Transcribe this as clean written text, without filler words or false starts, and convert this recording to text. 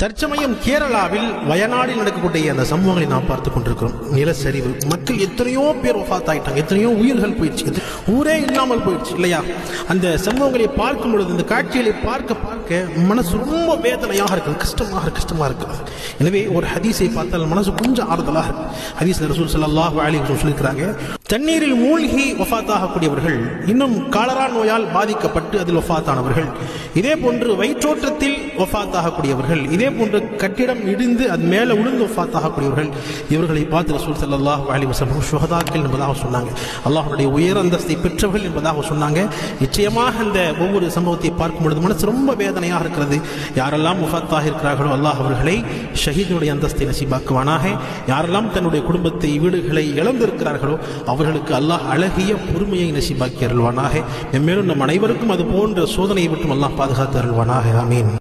தற்சமயம் கேரளாவில் வயநாடில் நடக்கக்கூடிய அந்த சம்பவங்களை நாம் பார்த்து கொண்டிருக்கிறோம். நிலச்சரிவு, மக்கள் எத்தனையோ பேர் வஃபாத் ஆயிட்டாங்க, எத்தனையோ உயிர்கள் போயிடுச்சு, ஊரே இல்லாமல் போயிடுச்சு இல்லையா? அந்த சம்பவங்களை பார்க்கும் பொழுது, இந்த காட்சிகளை பார்க்க பார்க்க மனசு ரொம்ப வேதனையாக இருக்குது, கஷ்டமாக இருக்குது. எனவே ஒரு ஹதீஸை பார்த்தால் மனசு கொஞ்சம் ஆறுதலாக இருக்கு. ஹதீஸ்ல ரசூல் ஸல்லல்லாஹு அலைஹி வஸல்லம் சொல்லியிருக்கிறாங்க, தண்ணீரில் மூழ்கி வஃபாத் ஆகக்கூடியவர்கள், இன்னும் காலரா நோயால் பாதிக்கப்பட்டு அதில் வஃபாத் ஆனவர்கள், இதே போன்று வயிற்றோட்டத்தில் வஃபாத் ஆகக்கூடியவர்கள், இதே போன்ற கட்டிடம் இடிந்து அது மேலே விழுந்து வஃபாத் ஆகக்கூடியவர்கள், இவர்களை பார்த்து ரசூல் ஸல்லல்லாஹு அலைஹி வஸல்லம் ஷுஹதாக்கள் என்பதாக சொன்னாங்க. அல்லாஹ்வுடைய உயர் அந்தஸ்தை பெற்றவர்கள் என்பதாக சொன்னாங்க. நிச்சயமாக அந்த ஒவ்வொரு சம்பவத்தை பார்க்கும் பொழுது மனசு ரொம்ப வேதனையாக இருக்கிறது. யாரெல்லாம் வஃபாத் ஆகியிருக்கிறார்களோ அல்லாஹ் அவர்களை ஷஹீதுடைய அந்தஸ்தை நசீபாக்குவானாக. யாரெல்லாம் தன்னுடைய குடும்பத்தை, வீடுகளை இழந்திருக்கிறார்களோ அவர்களுக்கு அல்லாஹ் அழகிய பொறுமையை நசீபாக்கி அருள்வானாக. மேலும் நம் அனைவருக்கும் அது போன்ற சோதனையை விட்டும் அல்லாஹ் பாதுகாத்து அருள்வானாக. ஆமீன்.